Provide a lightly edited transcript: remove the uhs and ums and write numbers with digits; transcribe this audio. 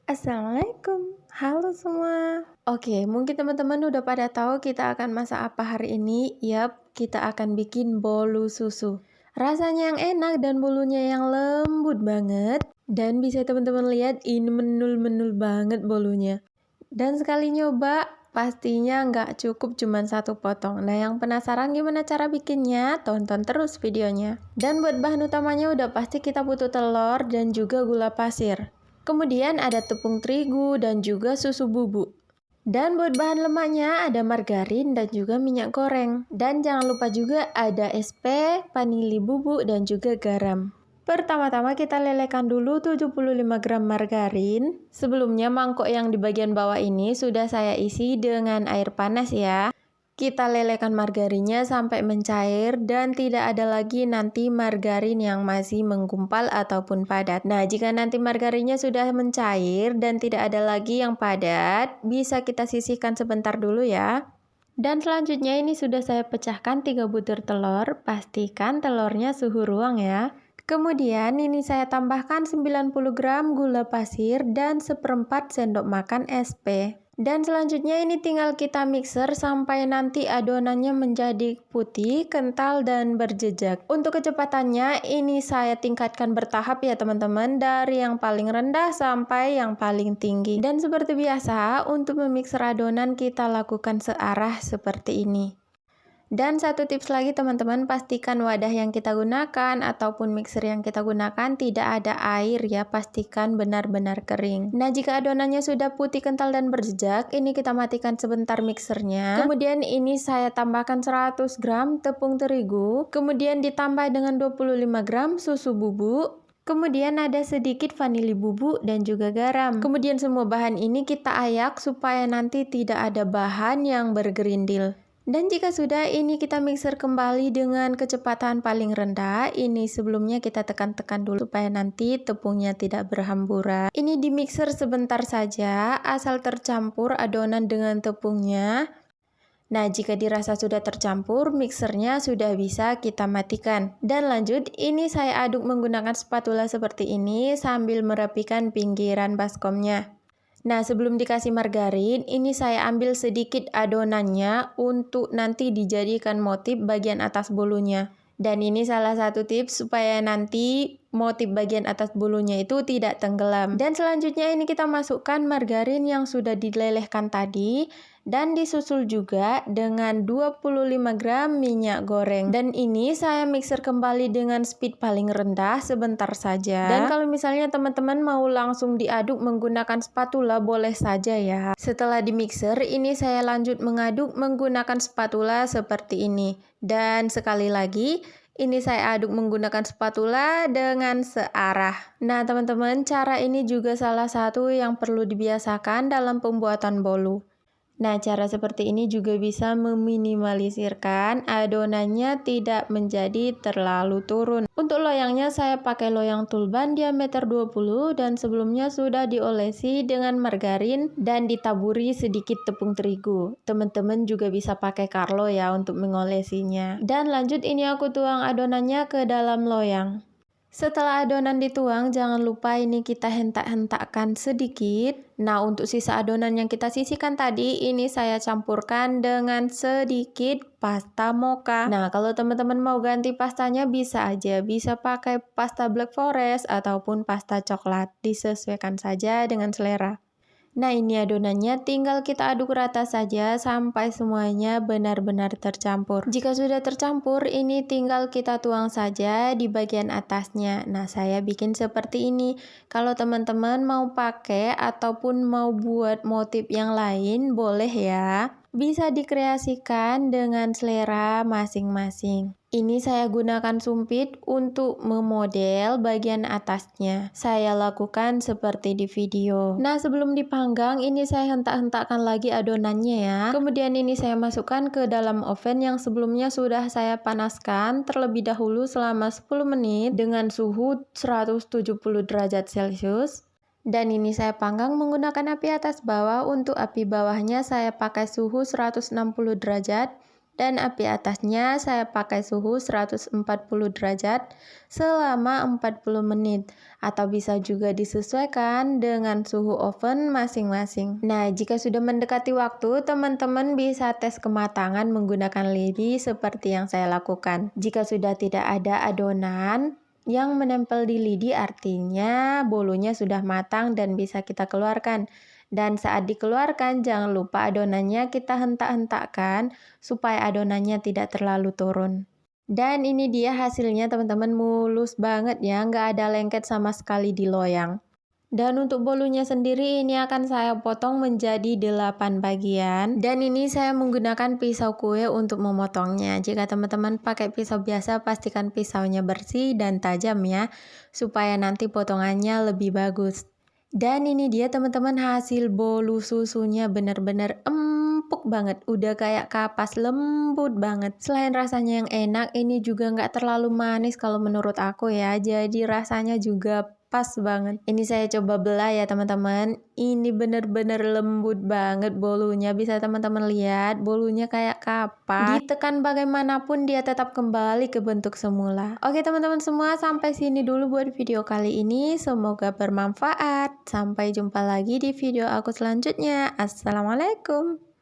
Assalamualaikum, halo semua. Oke, mungkin teman-teman udah pada tahu kita akan masak apa hari ini. Yap, kita akan bikin bolu susu. Rasanya yang enak dan bolunya yang lembut banget. Dan bisa teman-teman lihat ini menul-menul banget bolunya. Dan sekali nyoba, pastinya nggak cukup cuma satu potong. Nah, yang penasaran gimana cara bikinnya? Tonton terus videonya. Dan buat bahan utamanya udah pasti kita butuh telur dan juga gula pasir. Kemudian ada tepung terigu dan juga susu bubuk. Dan buat bahan lemaknya ada margarin dan juga minyak goreng. Dan jangan lupa juga ada SP, vanili bubuk dan juga garam. Pertama-tama kita lelehkan dulu 75 gram margarin. Sebelumnya mangkok yang di bagian bawah ini sudah saya isi dengan air panas ya. Kita lelehkan margarinnya sampai mencair dan tidak ada lagi nanti margarin yang masih menggumpal ataupun padat. Nah, jika nanti margarinnya sudah mencair dan tidak ada lagi yang padat, bisa kita sisihkan sebentar dulu ya. Dan selanjutnya ini sudah saya pecahkan 3 butir telur, pastikan telurnya suhu ruang ya. Kemudian ini saya tambahkan 90 gram gula pasir dan 1/4 sendok makan SP. Dan selanjutnya ini tinggal kita mixer sampai nanti adonannya menjadi putih, kental, dan berjejak. Untuk kecepatannya ini saya tingkatkan bertahap ya teman-teman, dari yang paling rendah sampai yang paling tinggi. Dan seperti biasa, untuk memixer adonan kita lakukan searah seperti ini. Dan satu tips lagi teman-teman, pastikan wadah yang kita gunakan ataupun mixer yang kita gunakan tidak ada air ya, pastikan benar-benar kering. Nah, jika adonannya sudah putih, kental, dan berjejak, ini kita matikan sebentar mixernya. Kemudian ini saya tambahkan 100 gram tepung terigu, kemudian ditambah dengan 25 gram susu bubuk. Kemudian ada sedikit vanili bubuk dan juga garam. Kemudian semua bahan ini kita ayak supaya nanti tidak ada bahan yang bergerindil. Dan jika sudah, ini kita mixer kembali dengan kecepatan paling rendah. Ini sebelumnya kita tekan-tekan dulu supaya nanti tepungnya tidak berhamburan. Ini di mixer sebentar saja, asal tercampur adonan dengan tepungnya. Nah, jika dirasa sudah tercampur, mixernya sudah bisa kita matikan. Dan lanjut, ini saya aduk menggunakan spatula seperti ini sambil merapikan pinggiran baskomnya. Nah, sebelum dikasih margarin, ini saya ambil sedikit adonannya untuk nanti dijadikan motif bagian atas bolunya. Dan ini salah satu tips supaya nanti motif bagian atas bulunya itu tidak tenggelam. Dan selanjutnya ini kita masukkan margarin yang sudah dilelehkan tadi dan disusul juga dengan 25 gram minyak goreng. Dan ini saya mixer kembali dengan speed paling rendah sebentar saja. Dan kalau misalnya teman-teman mau langsung diaduk menggunakan spatula boleh saja ya. Setelah di mixer, ini saya lanjut mengaduk menggunakan spatula seperti ini. Dan sekali lagi, ini saya aduk menggunakan spatula dengan searah. Nah teman-teman, cara ini juga salah satu yang perlu dibiasakan dalam pembuatan bolu. Nah, cara seperti ini juga bisa meminimalisirkan adonannya tidak menjadi terlalu turun. Untuk loyangnya saya pakai loyang tulban diameter 20 dan sebelumnya sudah diolesi dengan margarin dan ditaburi sedikit tepung terigu. Teman-teman juga bisa pakai Carlo ya untuk mengolesinya. Dan lanjut ini aku tuang adonannya ke dalam loyang. Setelah adonan dituang, jangan lupa ini kita hentak-hentakkan sedikit. Nah, untuk sisa adonan yang kita sisihkan tadi, ini saya campurkan dengan sedikit pasta mocha. Nah, kalau teman-teman mau ganti pastanya bisa aja. Bisa pakai pasta black forest ataupun pasta coklat. Disesuaikan saja dengan selera. Nah, ini adonannya tinggal kita aduk rata saja sampai semuanya benar-benar tercampur. Jika sudah tercampur, ini tinggal kita tuang saja di bagian atasnya. Nah, saya bikin seperti ini. Kalau teman-teman mau pakai ataupun mau buat motif yang lain, boleh ya. Bisa dikreasikan dengan selera masing-masing. Ini saya gunakan sumpit untuk memodel bagian atasnya. Saya lakukan seperti di video. Nah, sebelum dipanggang, ini saya hentak-hentakkan lagi adonannya ya. Kemudian ini saya masukkan ke dalam oven yang sebelumnya sudah saya panaskan terlebih dahulu selama 10 menit dengan suhu 170 derajat Celcius. Dan ini saya panggang menggunakan api atas bawah. Untuk api bawahnya saya pakai suhu 160 derajat. Dan api atasnya saya pakai suhu 140 derajat selama 40 menit. Atau bisa juga disesuaikan dengan suhu oven masing-masing. Nah, jika sudah mendekati waktu, teman-teman bisa tes kematangan menggunakan lidi seperti yang saya lakukan. Jika sudah tidak ada adonan yang menempel di lidi, artinya bolunya sudah matang dan bisa kita keluarkan. Dan saat dikeluarkan, jangan lupa adonannya kita hentak-hentakkan supaya adonannya tidak terlalu turun. Dan ini dia hasilnya teman-teman, mulus banget ya, nggak ada lengket sama sekali di loyang. Dan untuk bolunya sendiri ini akan saya potong menjadi 8 bagian. Dan ini saya menggunakan pisau kue untuk memotongnya. Jika teman-teman pakai pisau biasa, pastikan pisaunya bersih dan tajam ya, supaya nanti potongannya lebih bagus. Dan ini dia teman-teman hasil bolu susunya, bener-bener empuk banget, udah kayak kapas, lembut banget. Selain rasanya yang enak, ini juga nggak terlalu manis kalau menurut aku ya, jadi rasanya juga pas banget. Ini saya coba belah ya teman-teman, ini bener-bener lembut banget bolunya, bisa teman-teman lihat bolunya kayak kapas. Ditekan bagaimanapun dia tetap kembali ke bentuk semula. Oke teman-teman semua, sampai sini dulu buat video kali ini, semoga bermanfaat. Sampai jumpa lagi di video aku selanjutnya. Assalamualaikum.